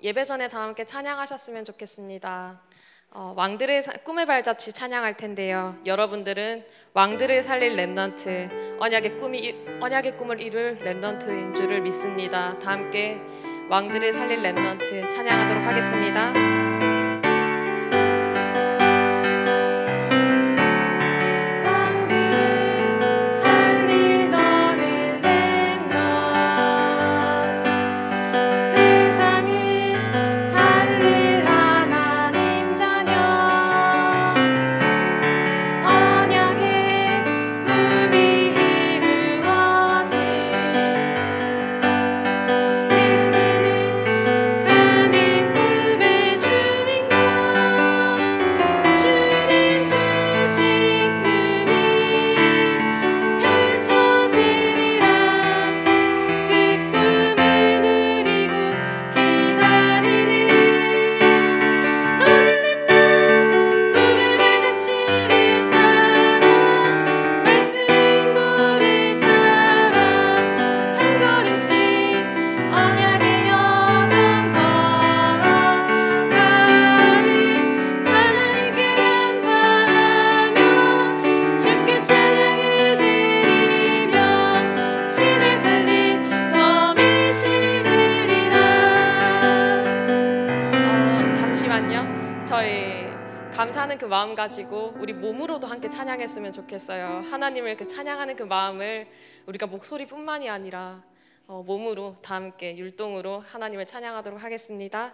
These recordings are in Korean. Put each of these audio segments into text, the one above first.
예배 전에 다 함께 찬양하셨으면 좋겠습니다. 왕들의 꿈의 발자취 찬양할 텐데요. 여러분들은 왕들을 살릴 렘넌트, 언약의 꿈을 이룰 렘넌트인 줄을 믿습니다. 다 함께 왕들을 살릴 렘넌트 찬양하도록 하겠습니다. 저희 감사하는 그 마음 가지고 우리 몸으로도 함께 찬양했으면 좋겠어요. 하나님을 그 찬양하는 그 마음을 우리가 목소리뿐만이 아니라 몸으로 다 함께 율동으로 하나님을 찬양하도록 하겠습니다.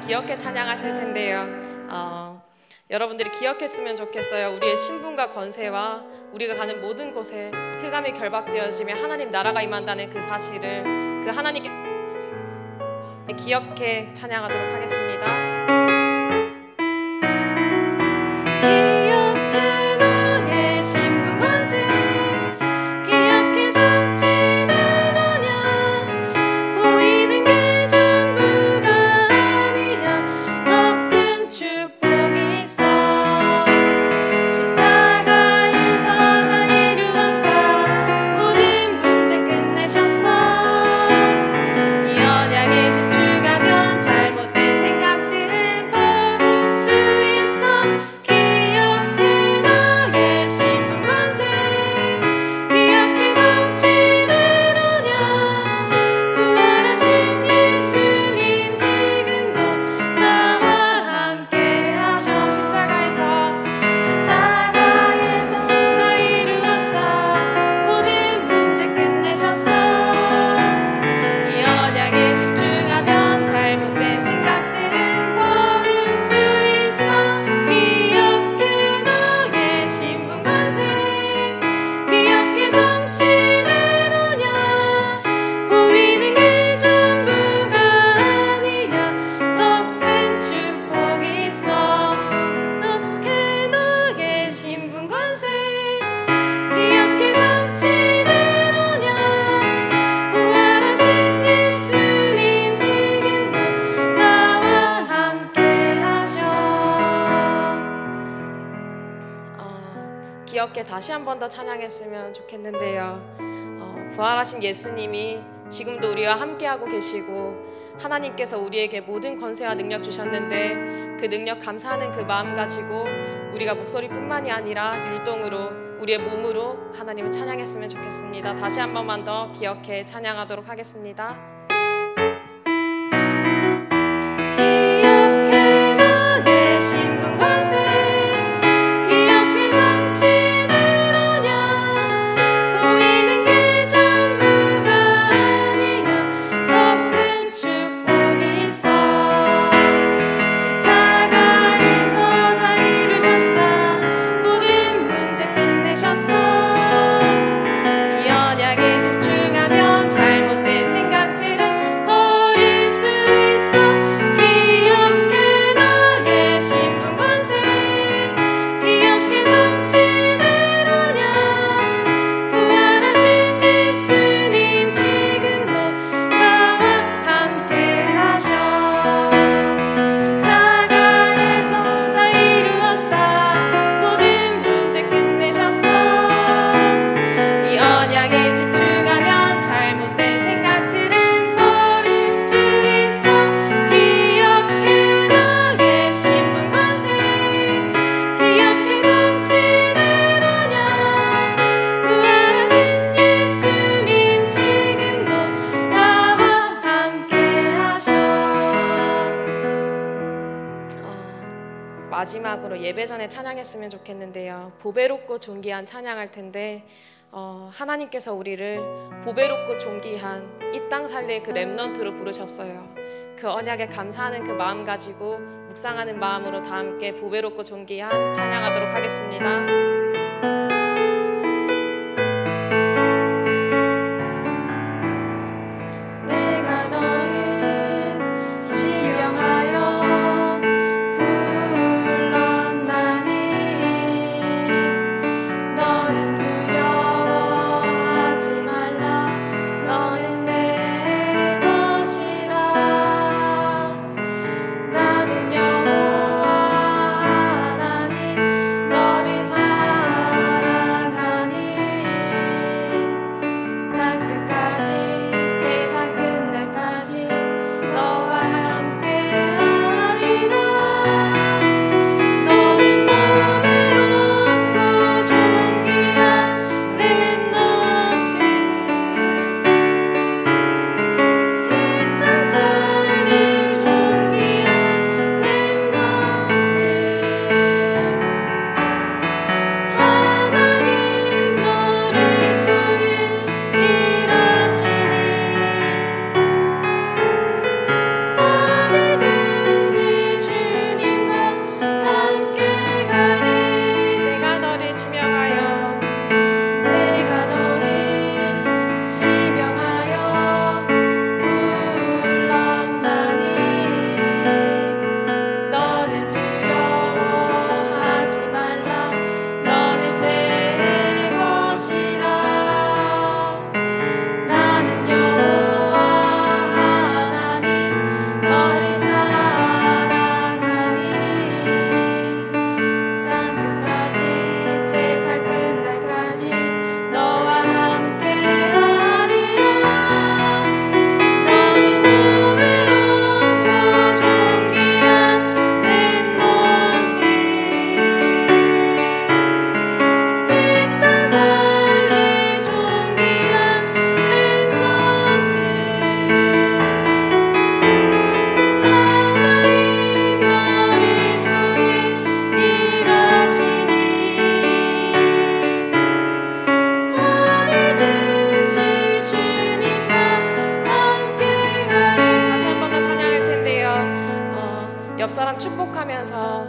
기억해 찬양하실 텐데요. 여러분들이 기억했으면 좋겠어요. 우리의 신분과 권세와 우리가 가는 모든 곳에 흑암이 결박되어지며 하나님 나라가 임한다는 그 사실을 그 하나님께 기억해 찬양하도록 하겠습니다. 기억해 다시 한 번 더 찬양했으면 좋겠는데요. 부활하신 예수님이 지금도 우리와 함께하고 계시고 하나님께서 우리에게 모든 권세와 능력 주셨는데 그 능력 감사하는 그 마음 가지고 우리가 목소리뿐만이 아니라 율동으로 우리의 몸으로 하나님을 찬양했으면 좋겠습니다. 다시 한 번만 더 기억해 찬양하도록 하겠습니다. 마지막으로 예배 전에 찬양했으면 좋겠는데요. 보배롭고 존귀한 찬양할 텐데 하나님께서 우리를 보배롭고 존귀한 이 땅 살릴 그 렘넌트로 부르셨어요. 그 언약에 감사하는 그 마음 가지고 묵상하는 마음으로 다 함께 보배롭고 존귀한 찬양하도록 하겠습니다. 옆 사람 축복하면서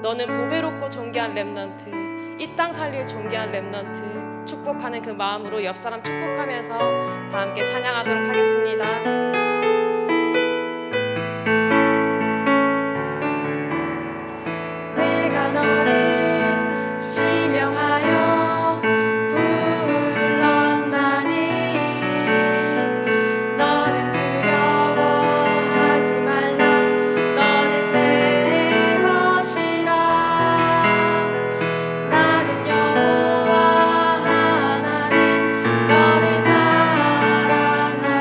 너는 보배롭고 존귀한 렘넌트, 이 땅 살릴 존귀한 렘넌트 축복하는 그 마음으로 옆 사람 축복하면서 다 함께 찬양하도록 하겠습니다. 내가 너를 지명하여 불렀나니 너는 두려워하지 말라. 너는 내 것이라. 나는 여호와 하나님 너를 사랑하니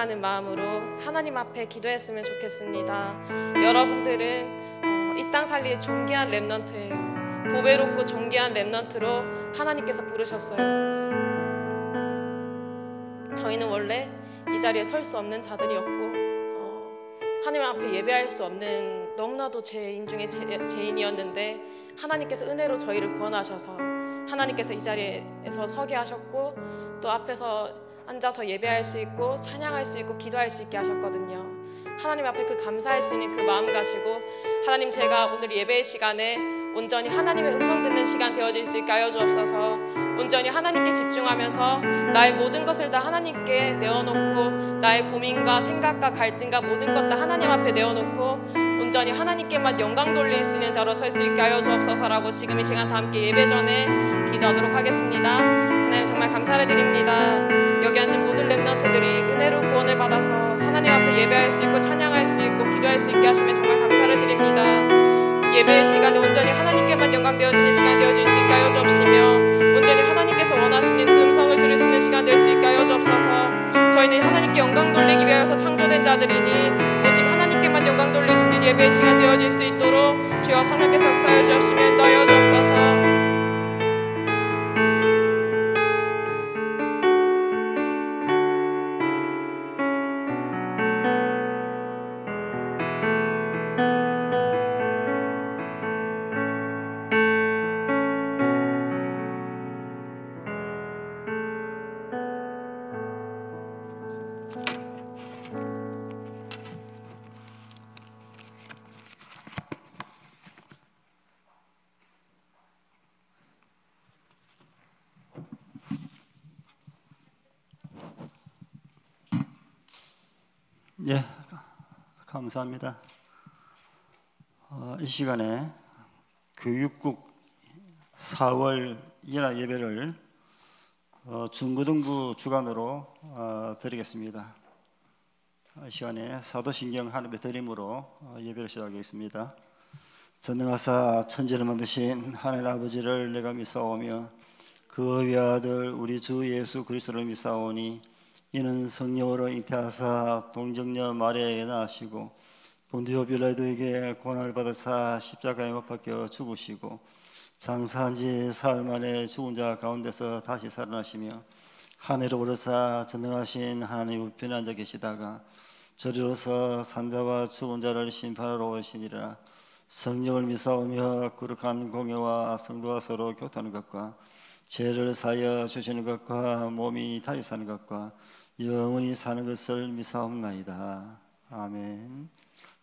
사랑하는 마음으로 하나님 앞에 기도했으면 좋겠습니다. 여러분들은 이 땅 살릴 존귀한 렘넌트예요. 보배롭고 존귀한 렘넌트로 하나님께서 부르셨어요. 저희는 원래 이 자리에 설 수 없는 자들이었고 하나님 앞에 예배할 수 없는 너무나도 죄인 중에 죄인이었는데 하나님께서 은혜로 저희를 구원하셔서 하나님께서 이 자리에서 서게 하셨고 또 앞에서 앉아서 예배할 수 있고 찬양할 수 있고 기도할 수 있게 하셨거든요. 하나님 앞에 그 감사할 수 있는 그 마음 가지고 하나님, 제가 오늘 예배의 시간에 온전히 하나님의 음성 듣는 시간 되어질 수 있게 하여 주옵소서. 온전히 하나님께 집중하면서 나의 모든 것을 다 하나님께 내어놓고 나의 고민과 생각과 갈등과 모든 것 다 하나님 앞에 내어놓고 온전히 하나님께만 영광 돌릴 수 있는 자로 설 수 있게 하여 주옵소서라고 지금 이 시간 다 함께 예배 전에 기도하도록 하겠습니다. 하나님 정말 감사를 드립니다. 여기 앉은 모든 렘넌트들이 은혜로 구원을 받아서 하나님 앞에 예배할 수 있고 찬양할 수 있고 기도할 수 있게 하시며 정말 감사를 드립니다. 예배의 시간에 온전히 하나님께만 영광 되어지는 시간 되어질 수 있게 하여 주옵시며 온전히 하나님께서 원하시는 그 음성을 들을 수 있는 시간 될 수 있게 하여 주옵소서. 저희는 하나님께 영광 돌리기 위하여서 창조된 자들이니 오직 하나님께만 영광 돌릴 수 있는 예배의 시간 되어질 수 있도록 주여 성령께서 역사하여 주옵시며 인도하여 주옵소서. 예, 감사합니다. 이 시간에 교육국 4월 연합 예배를 중고등부 주간으로 드리겠습니다. 이 시간에 사도신경 하나님의 드림으로 예배를 시작하겠습니다. 전능하사 천지를 만드신 하나님 아버지를 내가 믿사오며 그 외아들 우리 주 예수 그리스도를 믿사오니 이는 성령으로 잉태하사 동정녀 마리아에게 낳으시고 본디오 빌라도에게 고난을 받으사 십자가에 못 박혀 죽으시고 장사한 지 사흘 만에 죽은 자 가운데서 다시 살아나시며 하늘에 오르사 전능하신 하나님 우편에 앉아 계시다가 저리로서 산자와 죽은 자를 심판하러 오시니라. 성령을 믿사오며 거룩한 공예와 성도와 서로 교통하는 것과 죄를 사하여 주시는 것과 몸이 다시 사는 것과 영원히 사는 것을 믿사옵나이다. 아멘.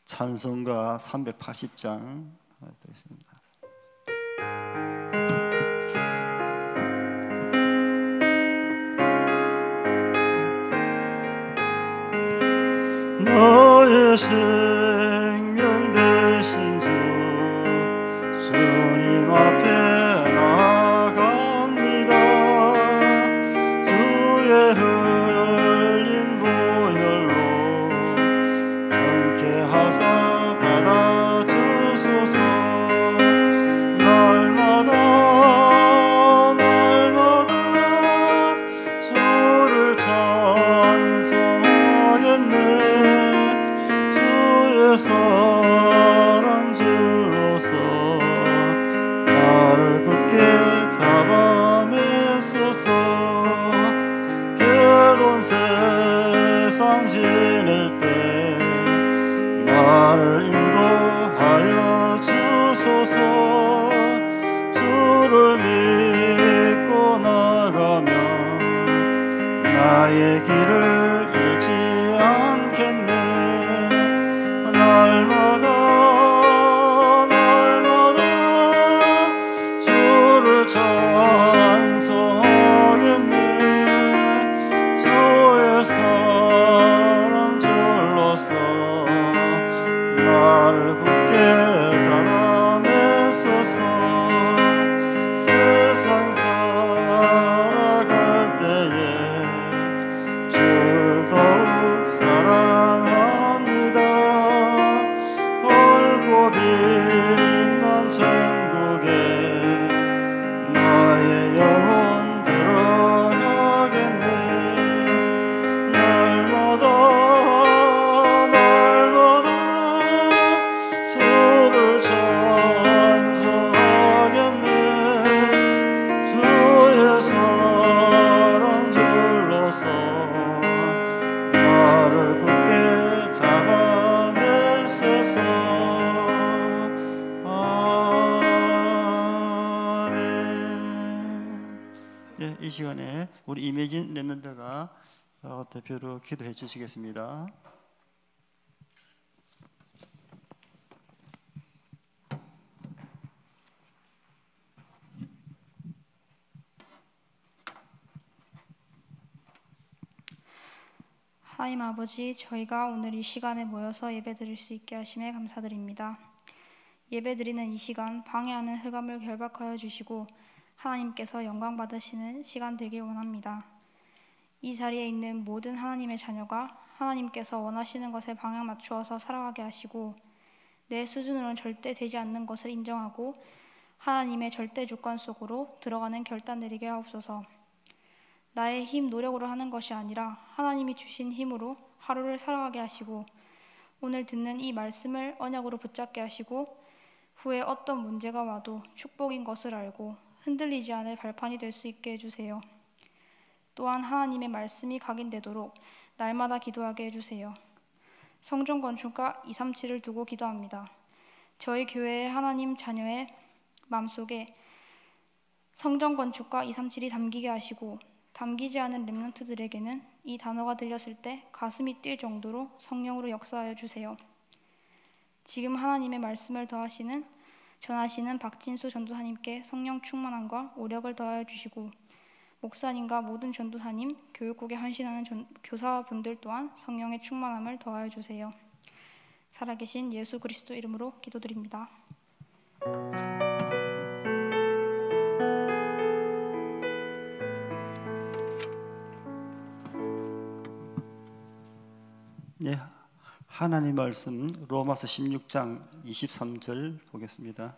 찬송가 380장 되겠습니다. 너의 생명 되신 주 주님 앞에 나아갑니다. 주의 흘린 보혈로 정케 하사 받아주소서. 날마다 주를 찬송하겠네. 주의 사랑 줄로서 나를 굳게 잡아매소서. 괴로운 세상 지낼 때 나를 인도하여 주소서. 주를 믿고 나가면 나의 길을 잃지 않겠네. 날마다 주를 찬송하겠네. 주의 사랑 줄로서 나를 굳게 잡아매소서. 세상 살아갈 때에 주를 더욱 사랑합니다. 밝고 빛난 천국에 나의 영혼 들어가겠네. 날마다 이 시간에 우리 이매진 랩런트가 대표로 기도해 주시겠습니다. 하나님 아버지, 저희가 오늘 이 시간에 모여서 예배드릴 수 있게 하심에 감사드립니다. 예배드리는 이 시간 방해하는 흑암을 결박하여 주시고 하나님께서 영광 받으시는 시간 되길 원합니다. 이 자리에 있는 모든 하나님의 자녀가 하나님께서 원하시는 것에 방향 맞추어서 살아가게 하시고 내 수준으로는 절대 되지 않는 것을 인정하고 하나님의 절대 주권 속으로 들어가는 결단 내리게 하옵소서. 나의 힘, 노력으로 하는 것이 아니라 하나님이 주신 힘으로 하루를 살아가게 하시고 오늘 듣는 이 말씀을 언약으로 붙잡게 하시고 후에 어떤 문제가 와도 축복인 것을 알고 흔들리지 않을 발판이 될 수 있게 해주세요. 또한 하나님의 말씀이 각인되도록 날마다 기도하게 해주세요. 성전 건축가 237을 두고 기도합니다. 저희 교회의 하나님 자녀의 마음속에 성전 건축가 237이 담기게 하시고 담기지 않은 렘넌트들에게는 이 단어가 들렸을 때 가슴이 뛸 정도로 성령으로 역사하여 주세요. 지금 하나님의 말씀을 전하시는 박진수 전도사님께 성령 충만함과 오력을 더하여 주시고 목사님과 모든 전도사님, 교육국에 헌신하는 교사분들 또한 성령의 충만함을 더하여 주세요. 살아계신 예수 그리스도 이름으로 기도드립니다. 네, 하나님 말씀 로마서 16장 23절 보겠습니다.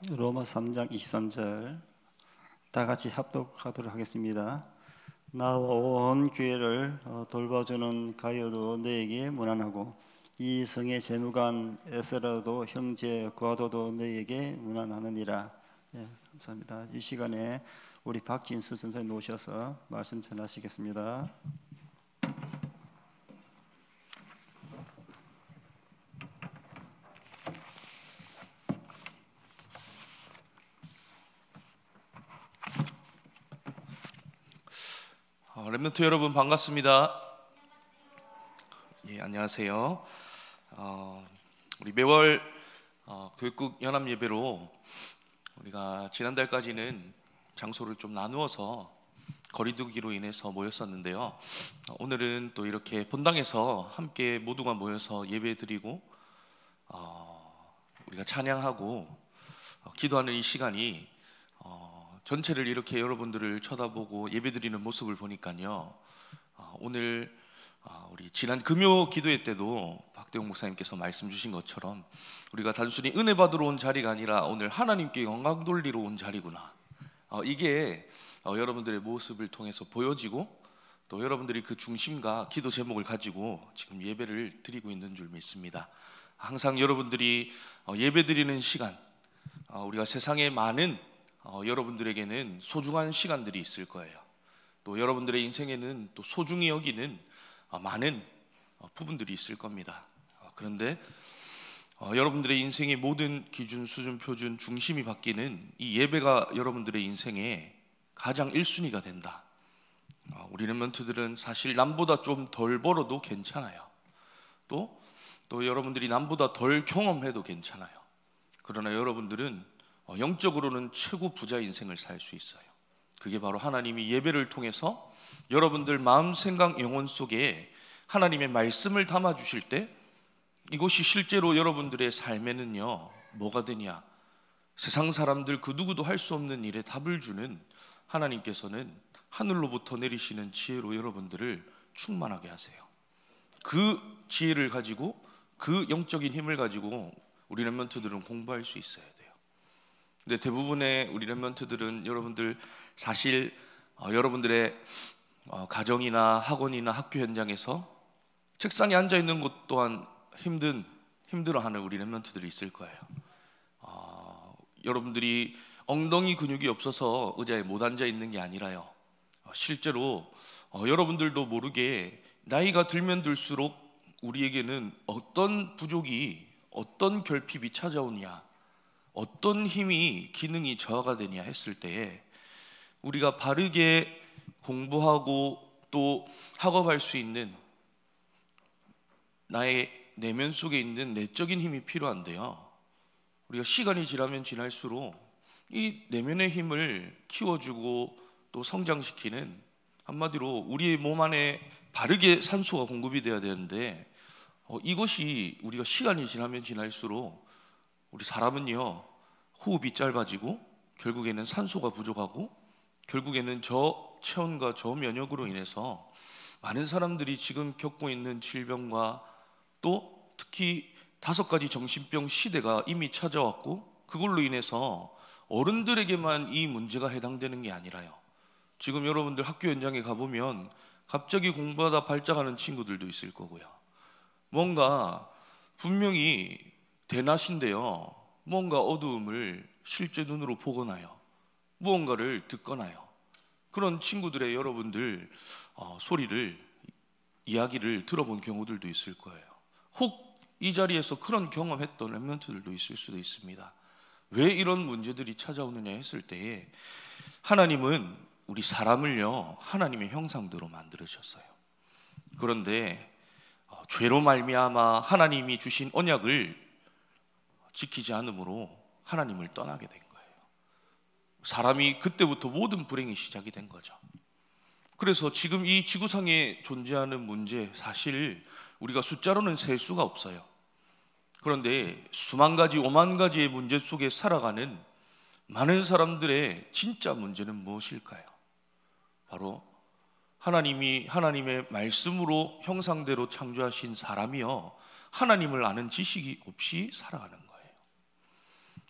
로마서 3장 23절 다 같이 합독하도록 하겠습니다. 나와 온 교회를 돌봐주는 가요도 너에게 무난하고 이 성의 재무관 에스라도 형제 고아도도 너에게 무난하느니라. 네, 감사합니다. 이 시간에 우리 박진수 전사님 오셔서 말씀 전하시겠습니다. 렘넌트 여러분 반갑습니다. 예, 안녕하세요. 우리 매월 교육국 연합 예배로 우리가 지난달까지는 장소를 좀 나누어서 거리두기로 인해서 모였었는데요. 오늘은 또 이렇게 본당에서 함께 모두가 모여서 예배드리고 우리가 찬양하고 기도하는 이 시간이 전체를 이렇게 여러분들을 쳐다보고 예배드리는 모습을 보니까요. 오늘 우리 지난 금요 기도회 때도 박대웅 목사님께서 말씀 주신 것처럼 우리가 단순히 은혜 받으러 온 자리가 아니라 오늘 하나님께 영광 돌리러 온 자리구나. 이게 여러분들의 모습을 통해서 보여지고 또 여러분들이 그 중심과 기도 제목을 가지고 지금 예배를 드리고 있는 줄 믿습니다. 항상 여러분들이 예배드리는 시간, 우리가 세상에 많은 여러분들에게는 소중한 시간들이 있을 거예요. 또 여러분들의 인생에는 또 소중히 여기는 많은 부분들이 있을 겁니다. 그런데 여러분들의 인생의 모든 기준, 수준, 표준, 중심이 바뀌는 이 예배가 여러분들의 인생에 가장 1순위가 된다. 우리 렘넌트들은 사실 남보다 좀 덜 벌어도 괜찮아요. 또 여러분들이 남보다 덜 경험해도 괜찮아요. 그러나 여러분들은 영적으로는 최고 부자 인생을 살 수 있어요. 그게 바로 하나님이 예배를 통해서 여러분들 마음, 생각, 영혼 속에 하나님의 말씀을 담아주실 때 이것이 실제로 여러분들의 삶에는요 뭐가 되냐, 세상 사람들 그 누구도 할 수 없는 일에 답을 주는 하나님께서는 하늘로부터 내리시는 지혜로 여러분들을 충만하게 하세요. 그 지혜를 가지고 그 영적인 힘을 가지고 우리 렘넌트들은 공부할 수 있어야 돼요. 근데 대부분의 우리 렘넌트들은 여러분들 사실 여러분들의 가정이나 학원이나 학교 현장에서 책상에 앉아 있는 것 또한 힘들어하는 우리 렘넌트들이 있을 거예요. 여러분들이 엉덩이 근육이 없어서 의자에 못 앉아 있는 게 아니라요. 실제로 여러분들도 모르게 나이가 들면 들수록 우리에게는 어떤 부족이, 어떤 결핍이 찾아오냐, 어떤 힘이 기능이 저하가 되냐 했을 때에 우리가 바르게 공부하고 또 학업할 수 있는 나의 내면 속에 있는 내적인 힘이 필요한데요, 우리가 시간이 지나면 지날수록 이 내면의 힘을 키워주고 또 성장시키는, 한마디로 우리의 몸 안에 바르게 산소가 공급이 돼야 되는데 이것이 우리가 시간이 지나면 지날수록 우리 사람은요, 호흡이 짧아지고 결국에는 산소가 부족하고 결국에는 저체온과 저면역으로 인해서 많은 사람들이 지금 겪고 있는 질병과 또 특히 5가지 정신병 시대가 이미 찾아왔고, 그걸로 인해서 어른들에게만 이 문제가 해당되는 게 아니라요, 지금 여러분들 학교 현장에 가보면 갑자기 공부하다 발작하는 친구들도 있을 거고요, 뭔가 분명히 대낮인데요, 뭔가 어두움을 실제 눈으로 보거나요, 무언가를 듣거나요, 그런 친구들의 여러분들 소리를, 이야기를 들어본 경우들도 있을 거예요. 혹 이 자리에서 그런 경험했던 렘넌트들도 있을 수도 있습니다. 왜 이런 문제들이 찾아오느냐 했을 때에 하나님은 우리 사람을요, 하나님의 형상대로 만들으셨어요. 그런데 죄로 말미암아 하나님이 주신 언약을 지키지 않으므로 하나님을 떠나게 된 거예요. 사람이 그때부터 모든 불행이 시작이 된 거죠. 그래서 지금 이 지구상에 존재하는 문제, 사실 우리가 숫자로는 셀 수가 없어요. 그런데 수만 가지, 5만 가지의 문제 속에 살아가는 많은 사람들의 진짜 문제는 무엇일까요? 바로 하나님이 하나님의 말씀으로 형상대로 창조하신 사람이요, 하나님을 아는 지식이 없이 살아가는 거예요.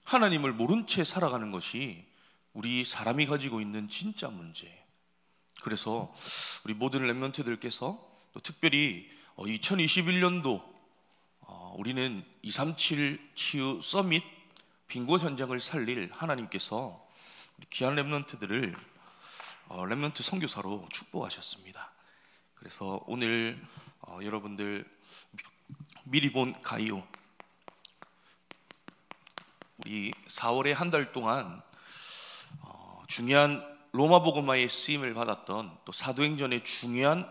하나님을 모른 채 살아가는 것이 우리 사람이 가지고 있는 진짜 문제예요. 그래서 우리 모든 렘넌트들께서 또 특별히 2021년도 우리는 237 치유 서밋 빙고 현장을 살릴 하나님께서 우리 귀한 렘넌트들을 렘넌트 선교사로 축복하셨습니다. 그래서 오늘 여러분들 미리 본 가이오, 우리 4월에 한 달 동안 중요한 로마복음화의 쓰임을 받았던, 또 사도행전의 중요한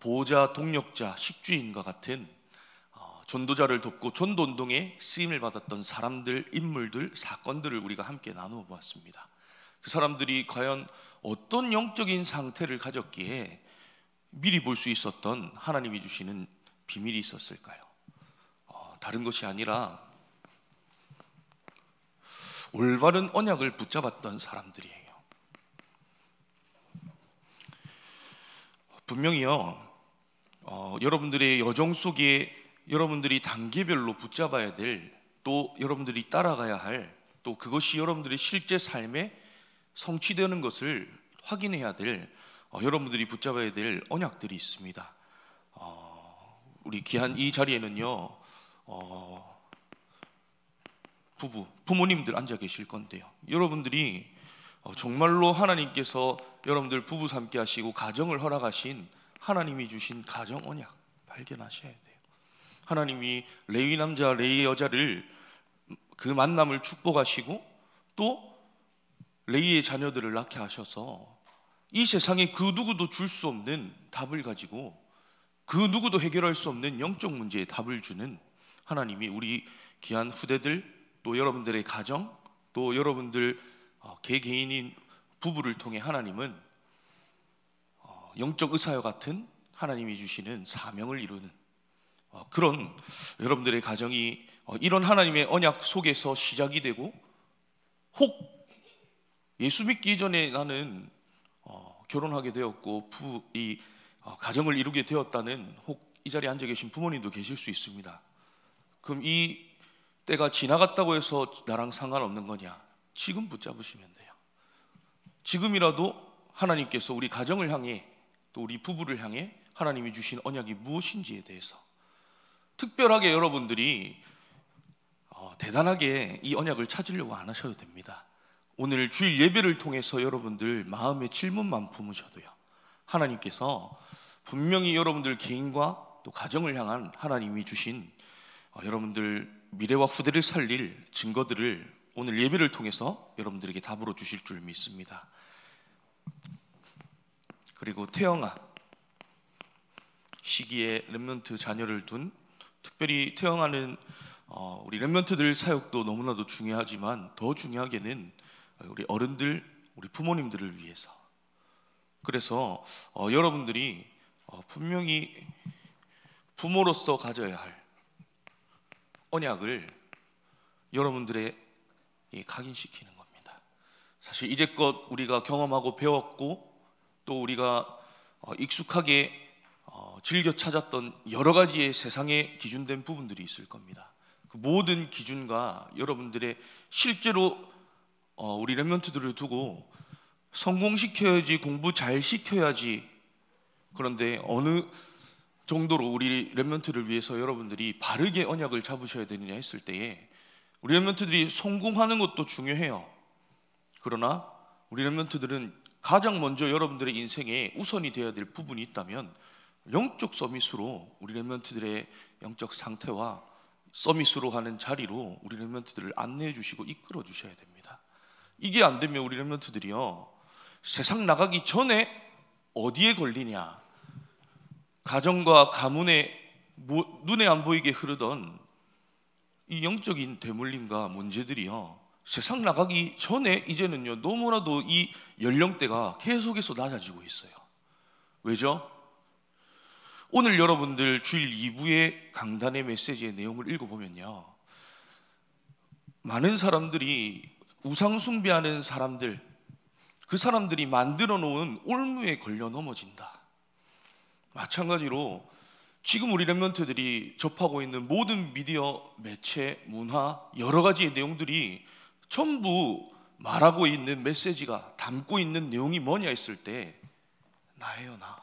보호자, 동력자, 식주인과 같은 전도자를 돕고 전도운동에 쓰임을 받았던 사람들, 인물들, 사건들을 우리가 함께 나누어 보았습니다. 그 사람들이 과연 어떤 영적인 상태를 가졌기에 미리 볼 수 있었던 하나님이 주시는 비밀이 있었을까요? 다른 것이 아니라 올바른 언약을 붙잡았던 사람들이에요. 분명히요, 여러분들의 여정 속에 여러분들이 단계별로 붙잡아야 될, 또 여러분들이 따라가야 할, 또 그것이 여러분들의 실제 삶에 성취되는 것을 확인해야 될, 여러분들이 붙잡아야 될 언약들이 있습니다. 우리 귀한 이 자리에는요, 부모님들 앉아 계실 건데요, 여러분들이 정말로 하나님께서 여러분들 부부 삼게 하시고 가정을 허락하신 하나님이 주신 가정 언약 발견하셔야 돼요. 하나님이 레위 남자, 레위 여자를, 그 만남을 축복하시고 또 레위의 자녀들을 낳게 하셔서 이 세상에 그 누구도 줄 수 없는 답을 가지고, 그 누구도 해결할 수 없는 영적 문제에 답을 주는 하나님이 우리 귀한 후대들, 또 여러분들의 가정, 또 여러분들 개개인인 부부를 통해 하나님은 영적 의사와 같은 하나님이 주시는 사명을 이루는 그런 여러분들의 가정이 이런 하나님의 언약 속에서 시작이 되고, 혹 예수 믿기 이전에 나는 결혼하게 되었고 이 가정을 이루게 되었다는, 혹 이 자리에 앉아 계신 부모님도 계실 수 있습니다. 그럼 이 때가 지나갔다고 해서 나랑 상관없는 거냐? 지금 붙잡으시면 돼요. 지금이라도 하나님께서 우리 가정을 향해, 또 우리 부부를 향해 하나님이 주신 언약이 무엇인지에 대해서 특별하게 여러분들이 대단하게 이 언약을 찾으려고 안 하셔도 됩니다. 오늘 주일 예배를 통해서 여러분들 마음의 질문만 품으셔도요, 하나님께서 분명히 여러분들 개인과 또 가정을 향한 하나님이 주신 여러분들 미래와 후대를 살릴 증거들을 오늘 예배를 통해서 여러분들에게 답으로 주실 줄 믿습니다. 그리고 태영아 시기에 렘넌트 자녀를 둔, 특별히 태영아는 우리 렘넌트들 사역도 너무나도 중요하지만 더 중요하게는 우리 어른들, 우리 부모님들을 위해서. 그래서 여러분들이 분명히 부모로서 가져야 할 언약을 여러분들에게 각인시키는 겁니다. 사실 이제껏 우리가 경험하고 배웠고 또 우리가 익숙하게 즐겨 찾았던 여러 가지의 세상에 기준된 부분들이 있을 겁니다. 그 모든 기준과 여러분들의 실제로 우리 렘넌트들을 두고 성공시켜야지, 공부 잘 시켜야지, 그런데 어느 정도로 우리 렘넌트를 위해서 여러분들이 바르게 언약을 잡으셔야 되느냐 했을 때에 우리 렘넌트들이 성공하는 것도 중요해요. 그러나 우리 렘넌트들은 가장 먼저 여러분들의 인생에 우선이 되어야 될 부분이 있다면 영적 서밋으로 우리 렘넌트들의 영적 상태와 서밋으로 가는 자리로 우리 렘넌트들을 안내해 주시고 이끌어 주셔야 됩니다. 이게 안 되면 우리 렘넌트들이요, 세상 나가기 전에 어디에 걸리냐, 가정과 가문에 눈에 안 보이게 흐르던 이 영적인 대물림과 문제들이요, 세상 나가기 전에 이제는요 너무나도 이 연령대가 계속해서 낮아지고 있어요. 왜죠? 오늘 여러분들 주일 2부의 강단의 메시지의 내용을 읽어보면요, 많은 사람들이 우상 숭배하는 사람들, 그 사람들이 만들어 놓은 올무에 걸려 넘어진다. 마찬가지로 지금 우리 렘넌트들이 접하고 있는 모든 미디어, 매체, 문화, 여러 가지의 내용들이 전부 말하고 있는 메시지가 담고 있는 내용이 뭐냐 했을 때 나예요, 나.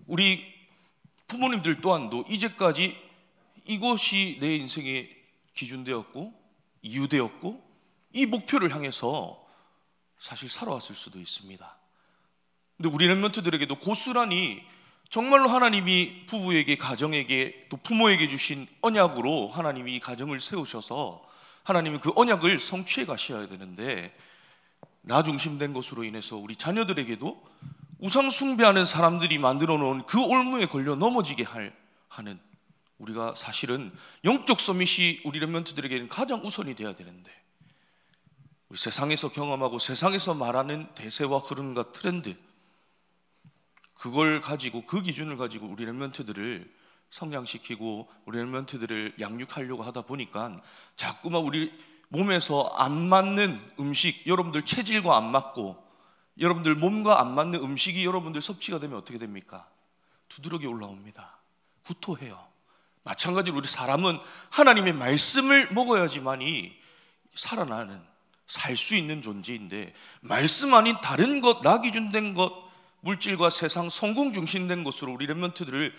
우리 부모님들 또한도 이제까지 이것이 내 인생의 기준되었고 이유되었고 이 목표를 향해서 사실 살아왔을 수도 있습니다. 근데 우리 렘넌트들에게도 고스란히 정말로 하나님이 부부에게, 가정에게, 또 부모에게 주신 언약으로 하나님이 이 가정을 세우셔서 하나님이 그 언약을 성취해 가셔야 되는데, 나 중심된 것으로 인해서 우리 자녀들에게도 우상 숭배하는 사람들이 만들어 놓은 그 올무에 걸려 넘어지게 하는, 우리가 사실은 영적 서밋이 우리 렘넌트들에게는 가장 우선이 돼야 되는데, 우리 세상에서 경험하고 세상에서 말하는 대세와 흐름과 트렌드, 그걸 가지고, 그 기준을 가지고 우리 렘넌트들을 성장시키고 우리 렘넌트들을 양육하려고 하다 보니까 자꾸만 우리 몸에서 안 맞는 음식, 여러분들 체질과 안 맞고 여러분들 몸과 안 맞는 음식이 여러분들 섭취가 되면 어떻게 됩니까? 두드러기 올라옵니다. 구토해요. 마찬가지로 우리 사람은 하나님의 말씀을 먹어야지만이 살아나는, 살 수 있는 존재인데, 말씀 아닌 다른 것, 나 기준된 것, 물질과 세상, 성공 중심된 것으로 우리 렘넌트들을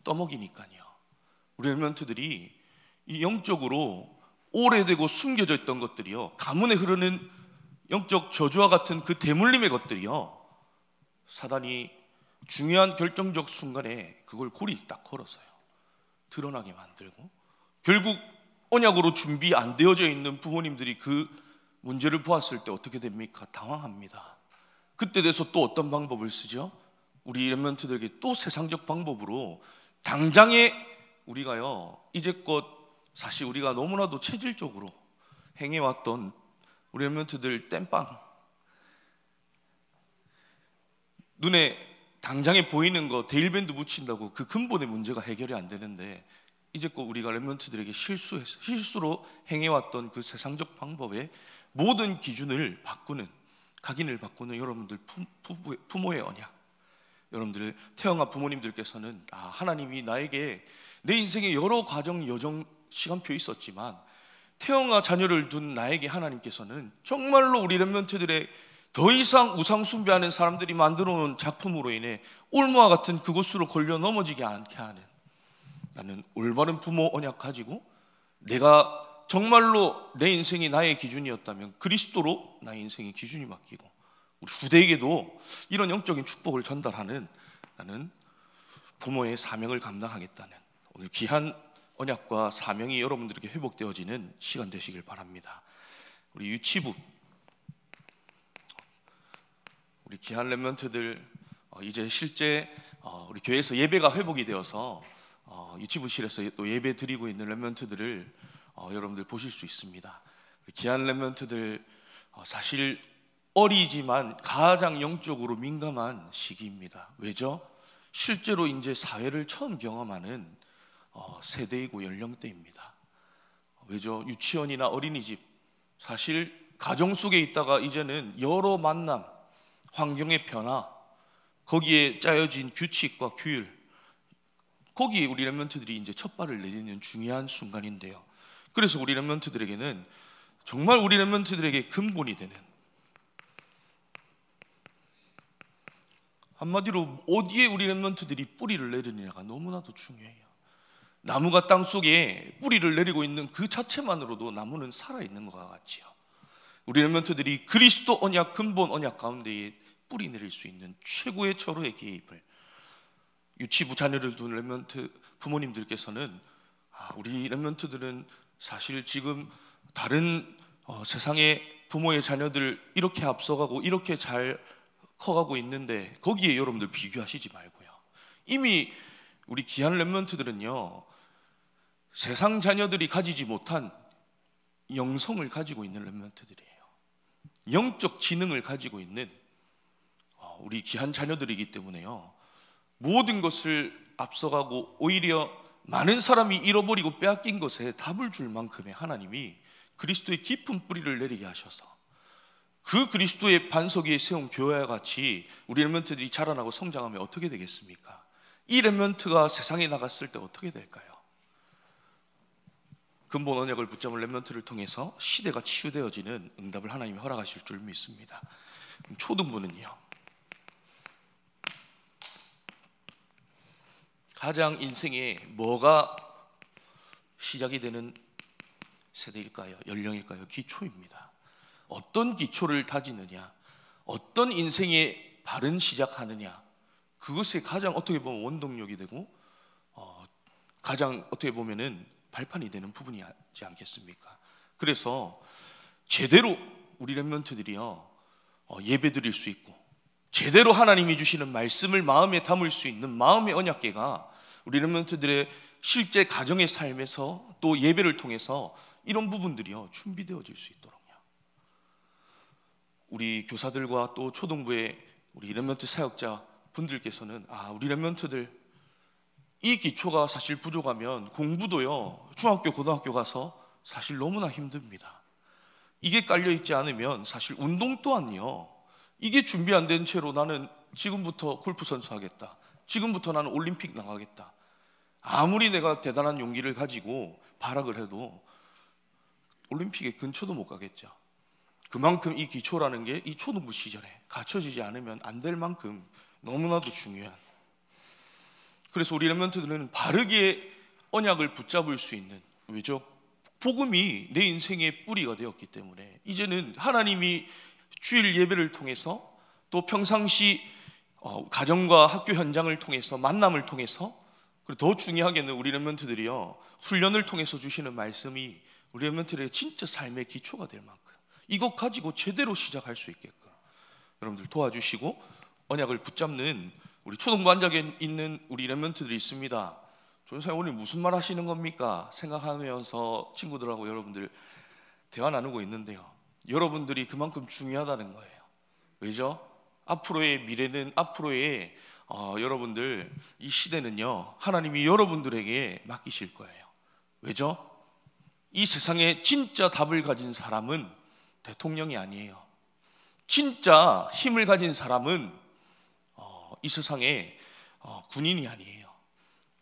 떠먹이니까요. 우리 렘넌트들이 이 영적으로 오래되고 숨겨져 있던 것들이요, 가문에 흐르는 영적 저주와 같은 그 대물림의 것들이요, 사단이 중요한 결정적 순간에 그걸 골이 딱 걸어서요 드러나게 만들고, 결국 언약으로 준비 안 되어져 있는 부모님들이 그 문제를 보았을 때 어떻게 됩니까? 당황합니다. 그때 돼서 또 어떤 방법을 쓰죠? 우리 렘넌트들에게 또 세상적 방법으로, 당장에 우리가요 이제껏 사실 우리가 너무나도 체질적으로 행해왔던 우리 렘넌트들 땜빵, 눈에 당장에 보이는 거 데일밴드 붙인다고 그 근본의 문제가 해결이 안 되는데, 이제껏 우리가 렘넌트들에게 실수로 행해왔던 그 세상적 방법의 모든 기준을 바꾸는, 각인을 바꾸는 여러분들 부모의 언약, 여러분들 태영아 부모님들께서는 하나님이 나에게 내 인생에 여러 과정, 여정, 시간표 있었지만 태영아 자녀를 둔 나에게 하나님께서는 정말로 우리 렘넌트들의 더 이상 우상 숭배하는 사람들이 만들어 놓은 작품으로 인해 올무와 같은 그곳으로 걸려 넘어지게 않게 하는, 나는 올바른 부모 언약 가지고 내가 정말로 내 인생이 나의 기준이었다면 그리스도로 나의 인생의 기준이 바뀌고, 우리 후대에게도 이런 영적인 축복을 전달하는, 나는 부모의 사명을 감당하겠다는 오늘 귀한 언약과 사명이 여러분들에게 회복되어지는 시간 되시길 바랍니다. 우리 유치부, 우리 귀한 렘넌트들 이제 실제 우리 교회에서 예배가 회복이 되어서 유치부실에서 또 예배 드리고 있는 렘넌트들을 여러분들 보실 수 있습니다. 귀한 렘넌트들 사실 어리지만 가장 영적으로 민감한 시기입니다. 왜죠? 실제로 이제 사회를 처음 경험하는 세대이고 연령대입니다. 왜죠? 유치원이나 어린이집, 사실 가정 속에 있다가 이제는 여러 만남, 환경의 변화, 거기에 짜여진 규칙과 규율, 거기에 우리 렘넌트들이 이제 첫 발을 내딛는 중요한 순간인데요. 그래서 우리 렘넌트들에게는 정말 우리 렘넌트들에게 근본이 되는, 한마디로 어디에 우리 렘넌트들이 뿌리를 내리느냐가 너무나도 중요해요. 나무가 땅 속에 뿌리를 내리고 있는 그 자체만으로도 나무는 살아있는 것과 같지요. 우리 렘넌트들이 그리스도 언약, 근본 언약 가운데에 뿌리 내릴 수 있는 최고의 절호의 개입을, 유치부 자녀를 둔 렘넌트 부모님들께서는 우리 렘넌트들은 사실 지금 다른 세상의 부모의 자녀들 이렇게 앞서가고 이렇게 잘 커가고 있는데 거기에 여러분들 비교하시지 말고요. 이미 우리 귀한 렘넌트들은요, 세상 자녀들이 가지지 못한 영성을 가지고 있는 렘넌트들이에요. 영적 지능을 가지고 있는 우리 귀한 자녀들이기 때문에요, 모든 것을 앞서가고 오히려 많은 사람이 잃어버리고 빼앗긴 것에 답을 줄 만큼의 하나님이 그리스도의 깊은 뿌리를 내리게 하셔서 그 그리스도의 반석 위에 세운 교회와 같이 우리 렘넌트들이 자라나고 성장하면 어떻게 되겠습니까? 이 렘넌트가 세상에 나갔을 때 어떻게 될까요? 근본 언약을 붙잡은 렘넌트를 통해서 시대가 치유되어지는 응답을 하나님이 허락하실 줄 믿습니다. 초등부는요, 가장 인생에 뭐가 시작이 되는 세대일까요? 연령일까요? 기초입니다. 어떤 기초를 다지느냐, 어떤 인생의 바른 시작하느냐, 그것이 가장 어떻게 보면 원동력이 되고 가장 어떻게 보면은 발판이 되는 부분이지 않겠습니까? 그래서 제대로 우리 렘넌트들이요, 예배 드릴 수 있고 제대로 하나님이 주시는 말씀을 마음에 담을 수 있는 마음의 언약궤가 우리 렘넌트들의 실제 가정의 삶에서 또 예배를 통해서 이런 부분들이요 준비되어질 수 있도록요, 우리 교사들과 또 초등부의 우리 렘넌트 사역자 분들께서는 우리 렘넌트들 이 기초가 사실 부족하면 공부도요 중학교 고등학교 가서 사실 너무나 힘듭니다. 이게 깔려있지 않으면 사실 운동 또한요, 이게 준비 안 된 채로 나는 지금부터 골프 선수 하겠다, 지금부터 나는 올림픽 나가겠다, 아무리 내가 대단한 용기를 가지고 발악을 해도 올림픽의 근처도 못 가겠죠. 그만큼 이 기초라는 게 이 초등부 시절에 갖춰지지 않으면 안 될 만큼 너무나도 중요한, 그래서 우리 렘넌트들은 바르게 언약을 붙잡을 수 있는, 왜죠? 복음이 내 인생의 뿌리가 되었기 때문에 이제는 하나님이 주일 예배를 통해서 또 평상시 가정과 학교 현장을 통해서 만남을 통해서, 그리고 더 중요하게는 우리 렘넌트들이요 훈련을 통해서 주시는 말씀이 우리 렘넌트들의 진짜 삶의 기초가 될 만큼 이것 가지고 제대로 시작할 수 있게끔 여러분들 도와주시고, 언약을 붙잡는 우리 초등부 앉아 있는 우리 렘넌트들이 있습니다. 조선사님 오늘 무슨 말 하시는 겁니까? 생각하면서 친구들하고 여러분들 대화 나누고 있는데요, 여러분들이 그만큼 중요하다는 거예요. 왜죠? 앞으로의 미래는, 앞으로의 여러분들 이 시대는요 하나님이 여러분들에게 맡기실 거예요. 왜죠? 이 세상에 진짜 답을 가진 사람은 대통령이 아니에요. 진짜 힘을 가진 사람은 이 세상에 군인이 아니에요.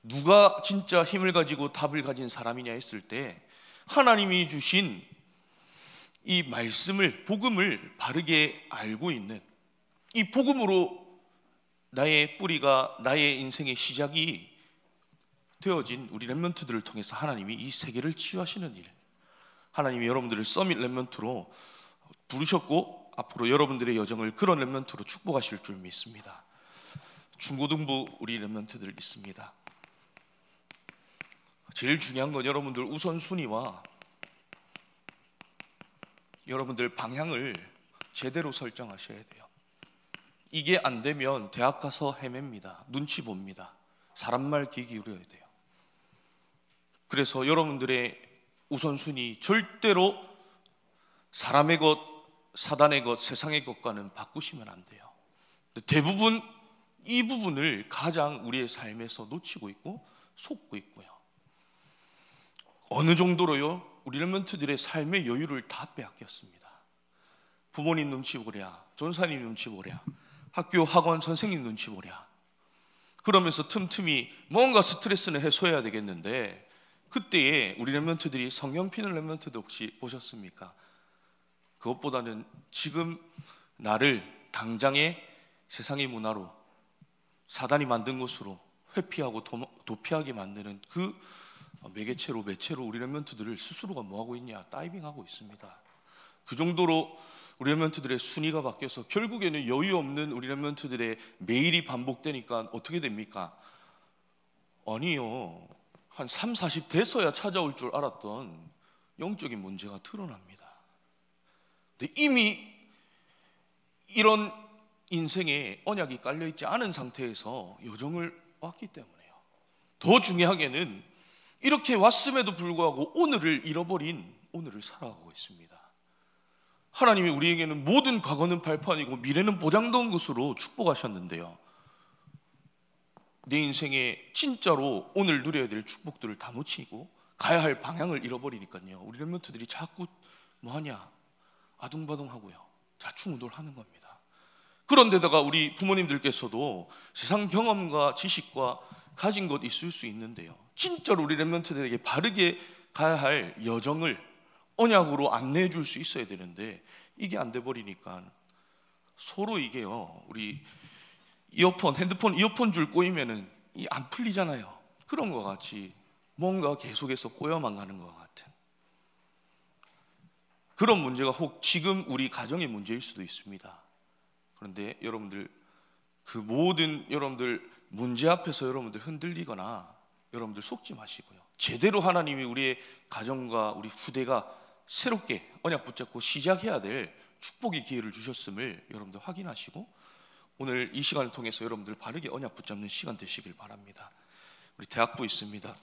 누가 진짜 힘을 가지고 답을 가진 사람이냐 했을 때 하나님이 주신 이 말씀을, 복음을 바르게 알고 있는, 이 복음으로 나의 뿌리가, 나의 인생의 시작이 되어진 우리 렘넌트들을 통해서 하나님이 이 세계를 치유하시는 일, 하나님이 여러분들을 서밋 렘넌트로 부르셨고 앞으로 여러분들의 여정을 그런 렘넌트로 축복하실 줄 믿습니다. 중고등부 우리 렘넌트들 있습니다. 제일 중요한 건 여러분들 우선순위와 여러분들 방향을 제대로 설정하셔야 돼요. 이게 안 되면 대학 가서 헤맵니다. 눈치 봅니다. 사람 말 귀 기울여야 돼요. 그래서 여러분들의 우선순위 절대로 사람의 것, 사단의 것, 세상의 것과는 바꾸시면 안 돼요. 대부분 이 부분을 가장 우리의 삶에서 놓치고 있고 속고 있고요. 어느 정도로요? 우리 렘넌트들의 삶의 여유를 다 빼앗겼습니다. 부모님 눈치 보랴, 전사님 눈치 보랴, 학교 학원 선생님 눈치 보랴. 그러면서 틈틈이 뭔가 스트레스는 해소해야 되겠는데, 그때에 우리 렘넌트들이 성령 피는 렘넌트들 혹시 보셨습니까? 그것보다는 지금 나를 당장의 세상의 문화로, 사단이 만든 것으로 회피하고 도피하게 만드는 그 매개체로 우리 렘넌트들을 스스로가 뭐하고 있냐? 다이빙하고 있습니다. 그 정도로 우리 렘넌트들의 순위가 바뀌어서 결국에는 여유 없는 우리 렘넌트들의 매일이 반복되니까 어떻게 됩니까? 아니요, 한 3, 40 돼서야 찾아올 줄 알았던 영적인 문제가 드러납니다. 근데 이미 이런 인생에 언약이 깔려있지 않은 상태에서 여정을 왔기 때문에요. 더 중요하게는 이렇게 왔음에도 불구하고 오늘을 잃어버린 오늘을 살아가고 있습니다. 하나님이 우리에게는 모든 과거는 발판이고 미래는 보장된 것으로 축복하셨는데요, 내 인생에 진짜로 오늘 누려야 될 축복들을 다 놓치고 가야 할 방향을 잃어버리니까요, 우리 렘넌트들이 자꾸 뭐하냐? 아둥바둥하고요, 좌충우돌하는 겁니다. 그런데다가 우리 부모님들께서도 세상 경험과 지식과 가진 것 있을 수 있는데요, 진짜로 우리 렘넌트들에게 바르게 가야 할 여정을 언약으로 안내해 줄 수 있어야 되는데 이게 안 돼 버리니까 서로 이게요, 우리 핸드폰 이어폰 줄 꼬이면은 이 안 풀리잖아요. 그런 것 같이 뭔가 계속해서 꼬여만 가는 것 같은 그런 문제가 혹 지금 우리 가정의 문제일 수도 있습니다. 그런데 여러분들 그 모든 여러분들 문제 앞에서 여러분들 흔들리거나 여러분들 속지 마시고요, 제대로 하나님이 우리의 가정과 우리 후대가 새롭게 언약 붙잡고 시작해야 될 축복의 기회를 주셨음을 여러분들 확인하시고 오늘 이 시간을 통해서 여러분들 바르게 언약 붙잡는 시간 되시길 바랍니다. 우리 대학부 있습니다.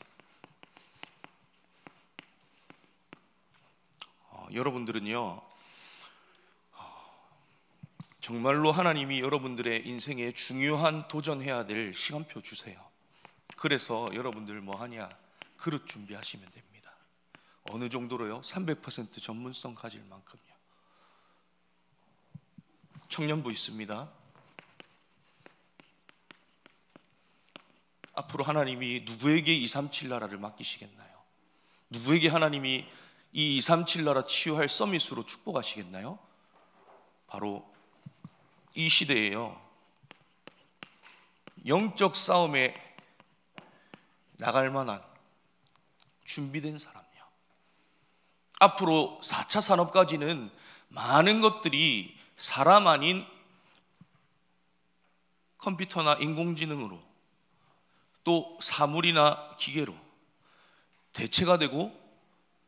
여러분들은요, 정말로 하나님이 여러분들의 인생에 중요한 도전해야 될 시간표 주세요. 그래서 여러분들 뭐하냐? 그릇 준비하시면 됩니다. 어느 정도로요? 300% 전문성 가질 만큼요. 청년부 있습니다. 앞으로 하나님이 누구에게 237 나라를 맡기시겠나요? 누구에게 하나님이 이 237 나라 치유할 서밋으로 축복하시겠나요? 바로 이 시대에요, 영적 싸움에 나갈 만한 준비된 사람이요. 앞으로 4차 산업까지는 많은 것들이 사람 아닌 컴퓨터나 인공지능으로 또 사물이나 기계로 대체가 되고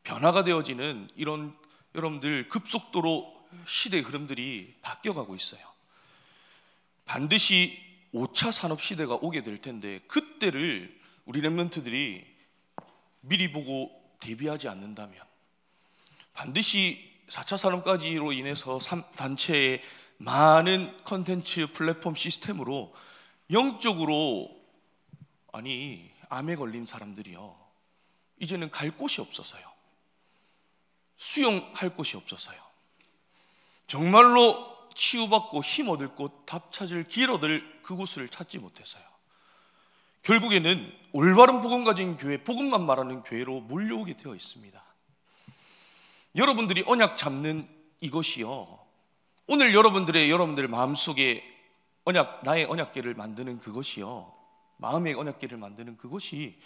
변화가 되어지는 이런 여러분들 급속도로 시대의 흐름들이 바뀌어가고 있어요. 반드시 5차 산업 시대가 오게 될 텐데 그때를 우리 렘넌트들이 미리 보고 대비하지 않는다면 반드시 4차 산업까지로 인해서 단체의 많은 컨텐츠 플랫폼 시스템으로 영적으로 암에 걸린 사람들이요, 이제는 갈 곳이 없어서요, 수용할 곳이 없어서요, 정말로 치유받고 힘 얻을 곳, 답 찾을 길 얻을 그곳을 찾지 못해서요, 결국에는 올바른 복음 가진 교회, 복음만 말하는 교회로 몰려오게 되어 있습니다. 여러분들이 언약 잡는 이것이요, 오늘 여러분들 마음속에 나의 언약궤를 만드는 그것이요, 마음의 언약궤를 만드는 그것이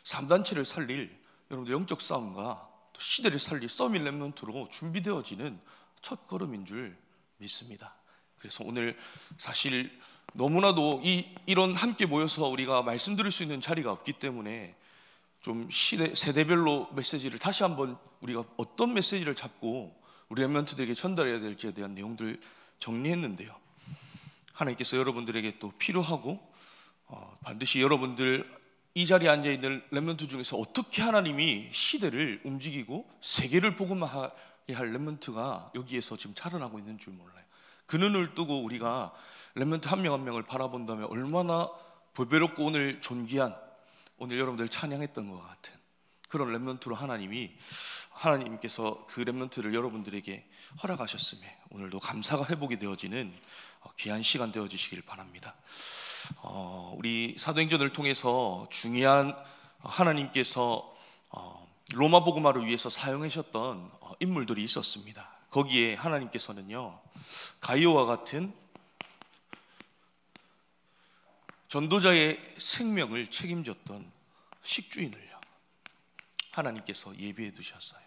3단체를 살릴 여러분들 영적 싸움과 또 시대를 살릴 서밋 렘넌트로 준비되어지는 첫 걸음인 줄 믿습니다. 그래서 오늘 사실 너무나도 이런 함께 모여서 우리가 말씀 드릴 수 있는 자리가 없기 때문에 좀 세대별로 메시지를 다시 한번 우리가 어떤 메시지를 잡고 우리 렘넌트들에게 전달해야 될지에 대한 내용들 정리했는데요. 하나님께서 여러분들에게 또 필요하고 반드시 여러분들 이 자리에 앉아있는 렘넌트 중에서 어떻게 하나님이 시대를 움직이고 세계를 복음화하게 할 렘넌트가 여기에서 지금 자라나고 있는 줄 몰라요. 그 눈을 뜨고 우리가 렘넌트 한 명 한 명을 바라본다면 얼마나 보배롭고 오늘 존귀한, 오늘 여러분들 찬양했던 것 같은 그런 렘넌트로 하나님께서 그 렘넌트를 여러분들에게 허락하셨음에 오늘도 감사가 회복이 되어지는 귀한 시간 되어지시길 바랍니다. 우리 사도행전을 통해서 중요한 하나님께서 로마 복음화를 위해서 사용하셨던 인물들이 있었습니다. 거기에 하나님께서는요, 가이오와 같은 전도자의 생명을 책임졌던 식주인을요, 하나님께서 예비해 두셨어요.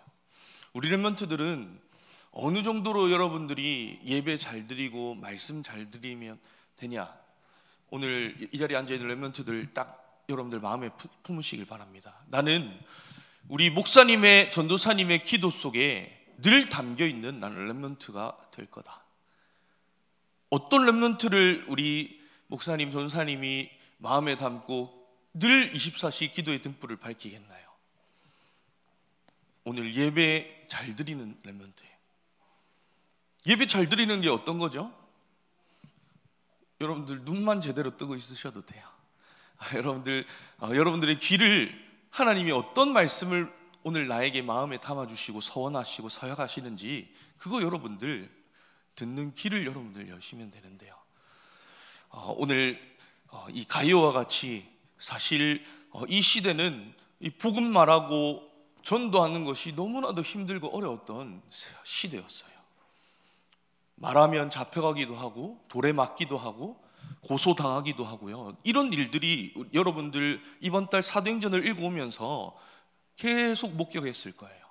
우리 렘넌트들은 어느 정도로 여러분들이 예배 잘 드리고 말씀 잘 드리면 되냐, 오늘 이 자리에 앉아있는 렘넌트들 딱 여러분들 마음에 품으시길 바랍니다. 나는 우리 목사님의, 전도사님의 기도 속에 늘 담겨있는 나는 렘넌트가 될 거다. 어떤 렘넌트를 우리 목사님, 전사님이 마음에 담고 늘 24시 기도의 등불을 밝히겠나요? 오늘 예배 잘 드리는 렘넌트예요. 예배 잘 드리는 게 어떤 거죠? 여러분들 눈만 제대로 뜨고 있으셔도 돼요. 여러분들의 귀를 하나님이 어떤 말씀을 오늘 나에게 마음에 담아주시고 서원하시고 서약하시는지 그거 여러분들 듣는 귀를 여러분들 여시면 되는데요. 오늘 이 가이오와 같이 사실 이 시대는 이 복음 말하고 전도하는 것이 너무나도 힘들고 어려웠던 시대였어요. 말하면 잡혀가기도 하고 돌에 맞기도 하고 고소당하기도 하고요. 이런 일들이 여러분들 이번 달 사도행전을 읽어오면서 계속 목격했을 거예요.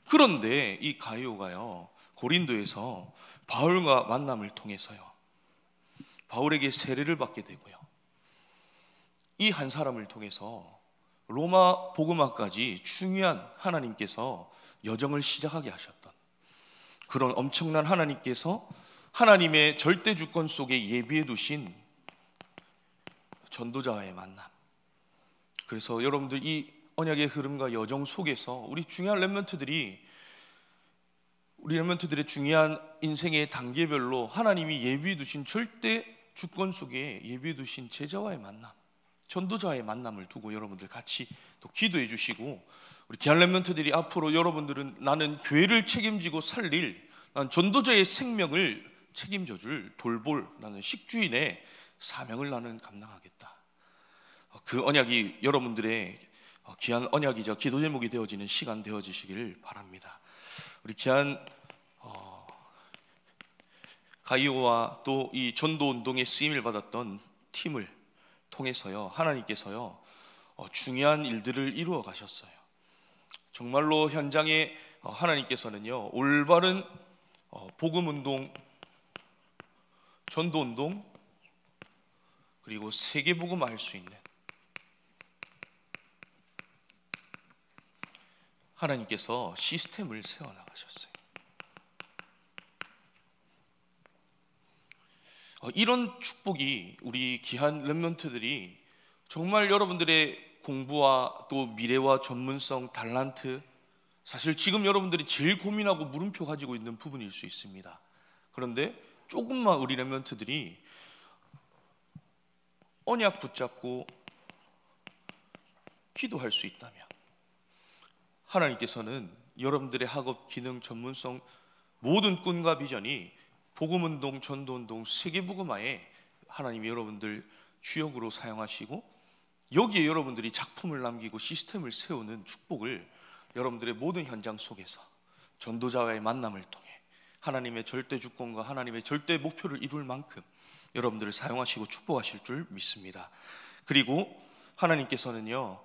그런데 이 가이오가요, 고린도에서 바울과 만남을 통해서요, 바울에게 세례를 받게 되고요, 이 한 사람을 통해서 로마 복음화까지 중요한 하나님께서 여정을 시작하게 하셨던 그런 엄청난 하나님께서 하나님의 절대 주권 속에 예비해 두신 전도자와의 만남. 그래서 여러분들 이 언약의 흐름과 여정 속에서 우리 중요한 렘넌트들의 중요한 인생의 단계별로 하나님이 예비해 두신 절대 주권 속에 예비해 두신 제자와의 만남, 전도자와의 만남을 두고 여러분들 같이 또 기도해 주시고, 우리 귀한 렘넌트들이 앞으로 여러분들은 나는 교회를 책임지고 살릴, 난 전도자의 생명을 책임져 줄 돌볼, 나는 식주인의 사명을 나는 감당하겠다. 그 언약이 여러분들의 귀한 언약이자 기도 제목이 되어지는 시간 되어지시기를 바랍니다. 우리 귀한 가이오와 또 이 전도 운동에 쓰임을 받았던 팀을 통해서요, 하나님께서요 중요한 일들을 이루어 가셨어요. 정말로 현장에 하나님께서는요 올바른 복음 운동, 전도 운동, 그리고 세계 복음화할 수 있는 하나님께서 시스템을 세워 나가셨어요. 이런 축복이 우리 귀한 렘넌트들이 정말 여러분들의 공부와 또 미래와 전문성, 달란트, 사실 지금 여러분들이 제일 고민하고 물음표 가지고 있는 부분일 수 있습니다. 그런데 조금만 우리 렘넌트들이 언약 붙잡고 기도할 수 있다면 하나님께서는 여러분들의 학업, 기능, 전문성, 모든 꿈과 비전이 복음운동, 전도운동, 세계복음화에 하나님이 여러분들 주역으로 사용하시고 여기에 여러분들이 작품을 남기고 시스템을 세우는 축복을 여러분들의 모든 현장 속에서 전도자와의 만남을 통해 하나님의 절대 주권과 하나님의 절대 목표를 이룰 만큼 여러분들을 사용하시고 축복하실 줄 믿습니다. 그리고 하나님께서는요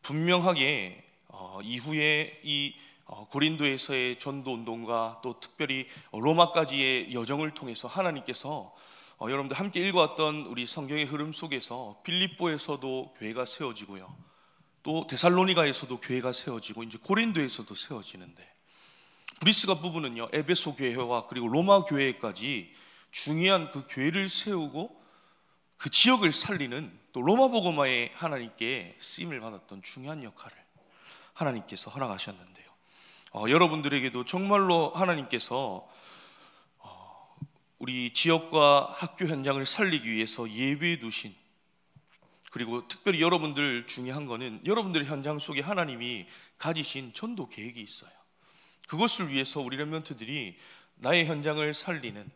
분명하게 이후에 이 고린도에서의 전도 운동과 또 특별히 로마까지의 여정을 통해서 하나님께서 여러분들 함께 읽어왔던 우리 성경의 흐름 속에서 빌립보에서도 교회가 세워지고요, 또 데살로니가에서도 교회가 세워지고 이제 고린도에서도 세워지는데, 브리스가 부부는요 에베소 교회와 그리고 로마 교회까지 중요한 그 교회를 세우고 그 지역을 살리는, 또 로마 복음화에 하나님께 쓰임을 받았던 중요한 역할을 하나님께서 허락하셨는데요, 여러분들에게도 정말로 하나님께서 우리 지역과 학교 현장을 살리기 위해서 예배해 두신, 그리고 특별히 여러분들 중요한 거는 여러분들의 현장 속에 하나님이 가지신 전도 계획이 있어요. 그것을 위해서 우리 렘넌트들이 나의 현장을 살리는,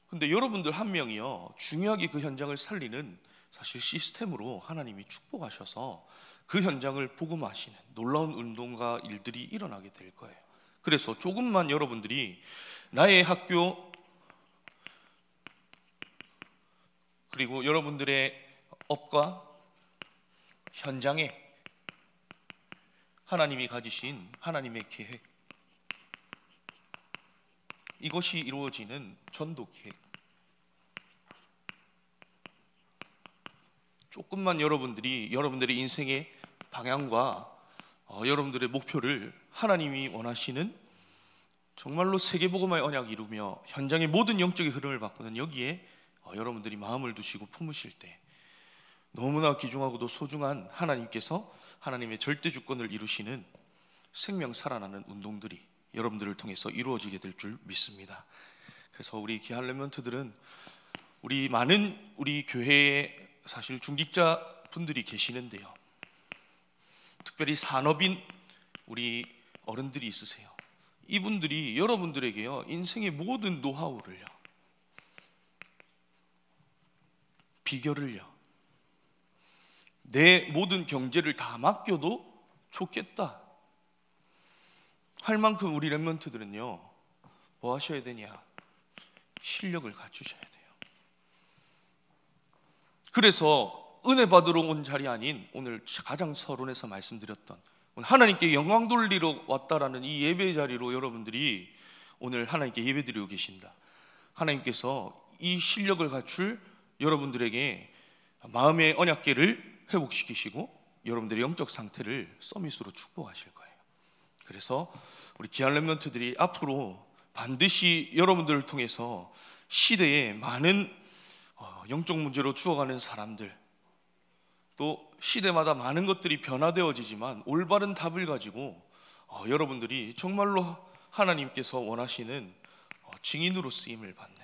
근데 여러분들 한 명이요 중요하게 그 현장을 살리는 사실 시스템으로 하나님이 축복하셔서 그 현장을 복음하시는 놀라운 운동과 일들이 일어나게 될 거예요. 그래서 조금만 여러분들이 나의 학교 그리고 여러분들의 업과 현장에 하나님이 가지신 하나님의 계획, 이것이 이루어지는 전도 계획, 조금만 여러분들이 여러분들의 인생의 방향과 여러분들의 목표를 하나님이 원하시는 정말로 세계복음화의 언약을 이루며 현장의 모든 영적인 흐름을 바꾸는 여기에 여러분들이 마음을 두시고 품으실 때 너무나 귀중하고도 소중한 하나님께서 하나님의 절대 주권을 이루시는 생명 살아나는 운동들이 여러분들을 통해서 이루어지게 될 줄 믿습니다. 그래서 우리 귀한 렘넌트들은 우리 많은 우리 교회에 사실 중직자 분들이 계시는데요, 특별히 산업인 우리 어른들이 있으세요. 이분들이 여러분들에게요 인생의 모든 노하우를요, 비결을요, 내 모든 경제를 다 맡겨도 좋겠다 할 만큼 우리 렘넌트들은요 뭐 하셔야 되냐? 실력을 갖추셔야 돼요. 그래서 은혜 받으러 온 자리 아닌 오늘 가장 서론에서 말씀드렸던 하나님께 영광 돌리러 왔다라는 이 예배 자리로 여러분들이 오늘 하나님께 예배 드리고 계신다. 하나님께서 이 실력을 갖출 여러분들에게 마음의 언약궤를 회복시키시고 여러분들의 영적 상태를 서밋으로 축복하실 거예요. 그래서 우리 귀한 렘넌트들이 앞으로 반드시 여러분들을 통해서 시대에 많은 영적 문제로 죽어가는 사람들, 또 시대마다 많은 것들이 변화되어지지만 올바른 답을 가지고 여러분들이 정말로 하나님께서 원하시는 증인으로 쓰임을 받는,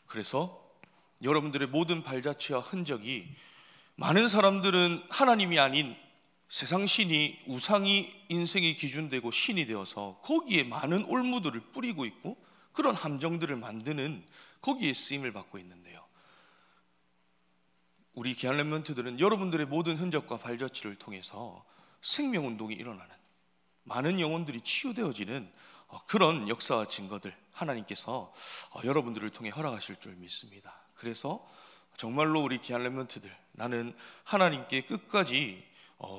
그래서 여러분들의 모든 발자취와 흔적이 많은 사람들은 하나님이 아닌 세상 신이, 우상이 인생의 기준되고 신이 되어서 거기에 많은 올무들을 뿌리고 있고 그런 함정들을 만드는 거기에 쓰임을 받고 있는데요, 우리 귀한 렘넌트들은 여러분들의 모든 흔적과 발자취를 통해서 생명운동이 일어나는, 많은 영혼들이 치유되어지는 그런 역사와 증거들 하나님께서 여러분들을 통해 허락하실 줄 믿습니다. 그래서 정말로 우리 귀한 렘넌트들, 나는 하나님께 끝까지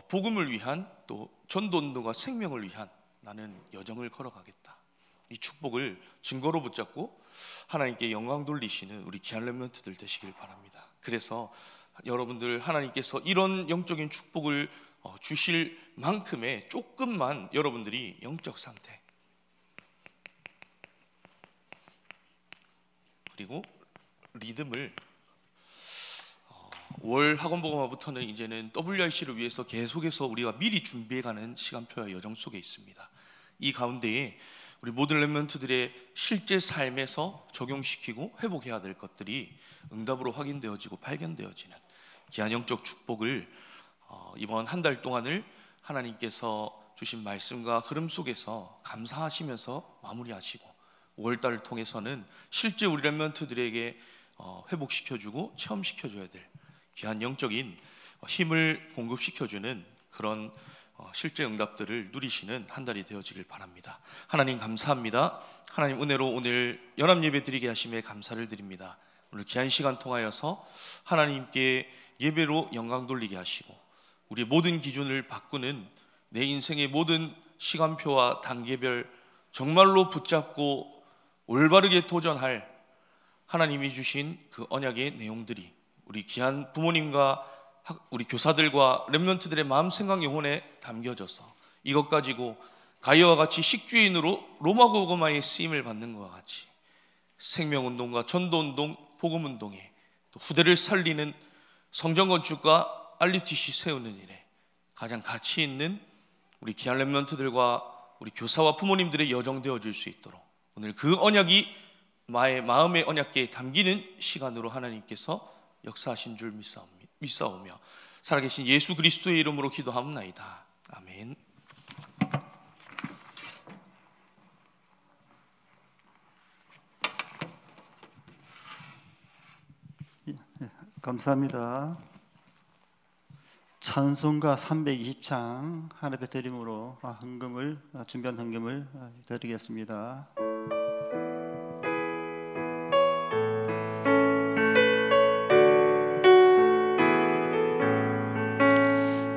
복음을 위한, 또 전도운동과 생명을 위한 나는 여정을 걸어가겠다, 이 축복을 증거로 붙잡고 하나님께 영광 돌리시는 우리 귀한 렘넌트들 되시길 바랍니다. 그래서 여러분들 하나님께서 이런 영적인 축복을 주실 만큼의 조금만 여러분들이 영적 상태 그리고 리듬을 5월 학원복음화부터는 이제는 WRC를 위해서 계속해서 우리가 미리 준비해가는 시간표와 여정 속에 있습니다. 이 가운데에 우리 모든 렘넌트들의 실제 삶에서 적용시키고 회복해야 될 것들이 응답으로 확인되어지고 발견되어지는 귀한 영적 축복을 이번 한 달 동안을 하나님께서 주신 말씀과 흐름 속에서 감사하시면서 마무리하시고 5월달을 통해서는 실제 우리 렘넌트들에게 회복시켜주고 체험시켜줘야 될 귀한 영적인 힘을 공급시켜주는 그런 실제 응답들을 누리시는 한 달이 되어지길 바랍니다. 하나님 감사합니다. 하나님 은혜로 오늘 연합예배 드리게 하심에 감사를 드립니다. 오늘 귀한 시간 통하여서 하나님께 예배로 영광 돌리게 하시고 우리의 모든 기준을 바꾸는 내 인생의 모든 시간표와 단계별 정말로 붙잡고 올바르게 도전할 하나님이 주신 그 언약의 내용들이 우리 귀한 부모님과 우리 교사들과 렘넌트들의 마음, 생각, 영혼에 담겨져서 이것 가지고 가이아와 같이 식주인으로 로마 고구마의 쓰임을 받는 것과 같이 생명운동과 전도운동, 복음운동에 또 후대를 살리는 성전건축과 RUTC 세우는 일에 가장 가치 있는 우리 귀한 렘넌트들과 우리 교사와 부모님들의 여정 되어줄 수 있도록 오늘 그 언약이 나의 마음의 언약계에 담기는 시간으로 하나님께서 역사하신 줄 믿사오며 살아계신 예수 그리스도의 이름으로 기도하옵나이다. 아멘. 감사합니다. 찬송가 320장 하나님의 드림으로 헌금을 준비한 헌금을 드리겠습니다.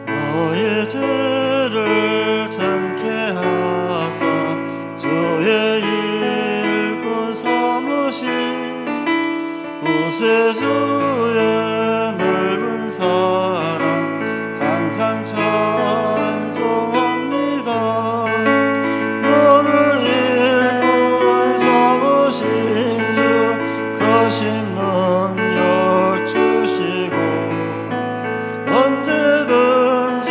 너의 죄를 전케 하사 주의 일꾼 삼으신 구세주의 넓은 사랑 항상 찬송합니다. 너를 일꾼 삼으신 주 크신 능력 주시고 언제든지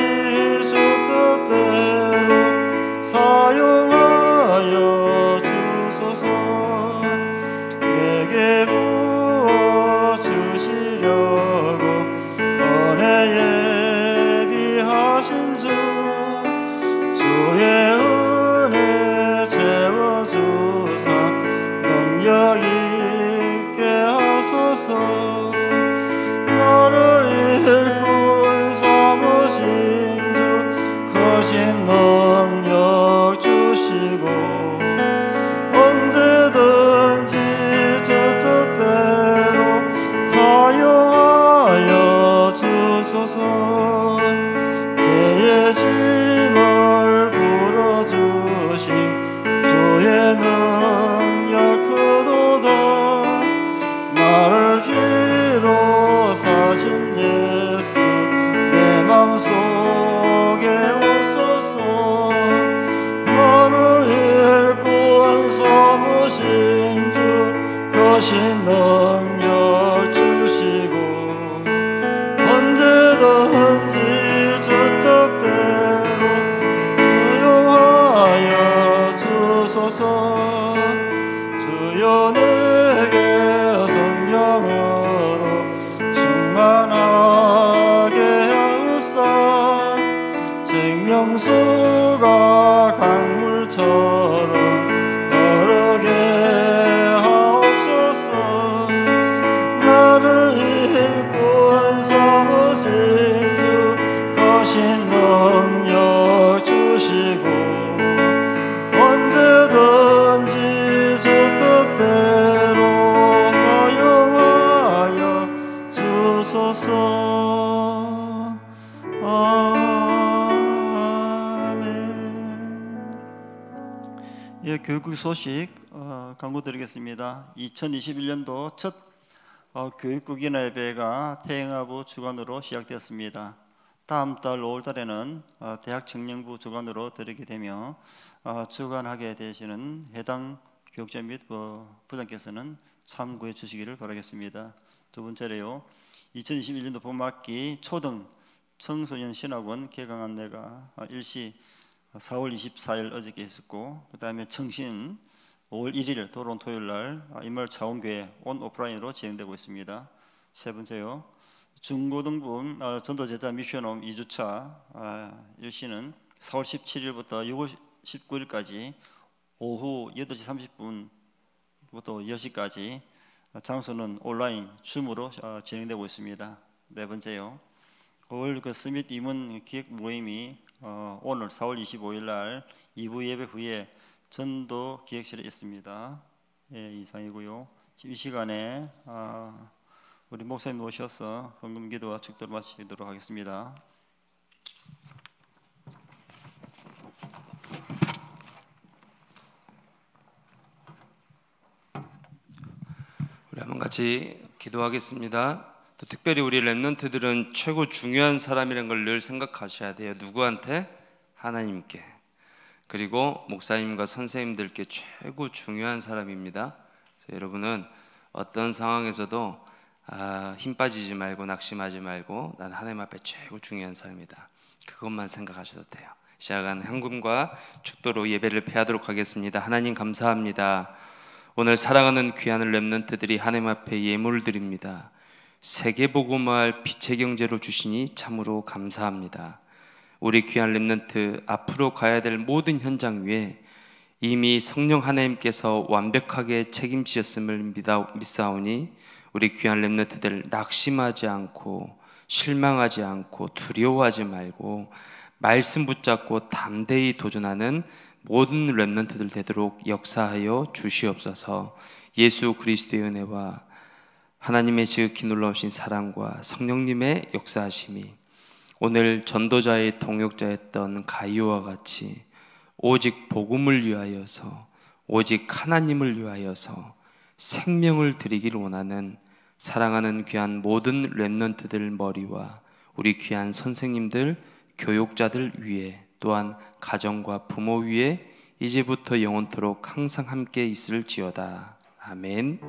주 뜻대로 사용하여 주소서. 내게 부어 주시려고 은혜 예비하신 주 주의 은혜 채워주사 능력 있게 하소서. 너를 일꾼 삼으신 주 크신 능력 주시고 언제든지 주 뜻대로 사용하여 주소서. 죄의 짐을 풀어주신 주의 능력 크도다. 나를 기로 사신 예수 내 맘속에 오소서. 너를 일꾼 삼으신 주 크신 능력 주시고 언제든지 주 뜻대로 사용하여 주소서. 주여 내게 성령으로 충만하게 하옵사. 생명수가 강물처럼 흐르게 하옵소서. 나를 일꾼 삼으신 주 크신 능력 주시고 언제든지 주 뜻대로 사용하여 주소서. 아멘. 예, 교육 소식 광고 드리겠습니다. 2021년도 첫 교육국인 예배가 태영아부 주관으로 시작되었습니다. 다음 달 5월 달에는 대학 청년부 주관으로 드리게 되며 주관하게 되시는 해당 교육자 및 부장께서는 참고해 주시기를 바라겠습니다. 두 번째로요, 2021년도 봄학기 초등 청소년 신학원 개강 안내가 일시 4월 24일 어저께 있었고, 그 다음에 청신 5월 1일 돌아온 토요일날 임마을 차원교회 온 오프라인으로 진행되고 있습니다. 세 번째요, 중고등부 전도제자 미션홈 2주차 일시는 4월 17일부터 6월 19일까지 오후 8시 30분부터 10시까지 장소는 온라인 줌으로 진행되고 있습니다. 네 번째요, 5월 그 스밋 임원 기획 모임이 오늘 4월 25일 날 2부 예배 후에 전도 기획실에 있습니다. 예, 이상이고요. 이 시간에 우리 목사님 오셔서 헌금 기도와 축도를 마치도록 하겠습니다. 우리 한번 같이 기도하겠습니다. 또 특별히 우리 렘넌트들은 최고 중요한 사람이라는 걸 늘 생각하셔야 돼요. 누구한테? 하나님께. 그리고 목사님과 선생님들께 최고 중요한 사람입니다. 그래서 여러분은 어떤 상황에서도 힘 빠지지 말고 낙심하지 말고 난 하나님 앞에 최고 중요한 사람이다. 그것만 생각하셔도 돼요. 시작한 헌금과 축도로 예배를 폐하도록 하겠습니다. 하나님 감사합니다. 오늘 사랑하는 귀한 렘넌트들이 하나님 앞에 예물을 드립니다. 세계복음화할 빛의 경제로 주시니 참으로 감사합니다. 우리 귀한 렘넌트 앞으로 가야 될 모든 현장 위에 이미 성령 하나님께서 완벽하게 책임지셨음을 믿사오니 우리 귀한 렘넌트들 낙심하지 않고 실망하지 않고 두려워하지 말고 말씀 붙잡고 담대히 도전하는 모든 렘넌트들 되도록 역사하여 주시옵소서. 예수 그리스도의 은혜와 하나님의 지극히 놀라우신 사랑과 성령님의 역사하심이 오늘 전도자의 동역자였던 가이오와 같이 오직 복음을 위하여서 오직 하나님을 위하여서 생명을 드리기를 원하는 사랑하는 귀한 모든 렘넌트들 머리와 우리 귀한 선생님들 교육자들 위에 또한 가정과 부모 위에 이제부터 영원토록 항상 함께 있을지어다. 아멘.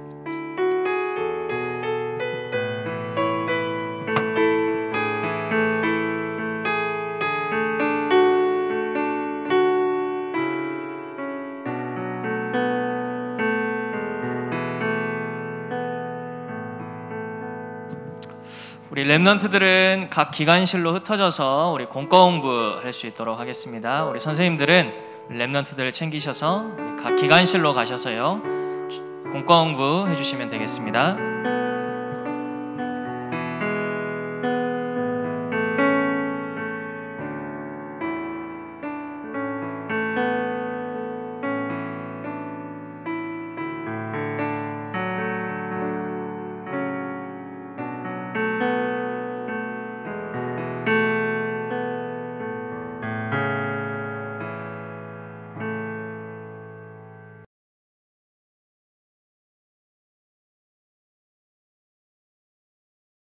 우리 렘넌트들은 각 기관실로 흩어져서 우리 공과 공부할 수 있도록 하겠습니다. 우리 선생님들은 렘넌트들을 챙기셔서 우리 각 기관실로 가셔서요 공과 공부 해주시면 되겠습니다.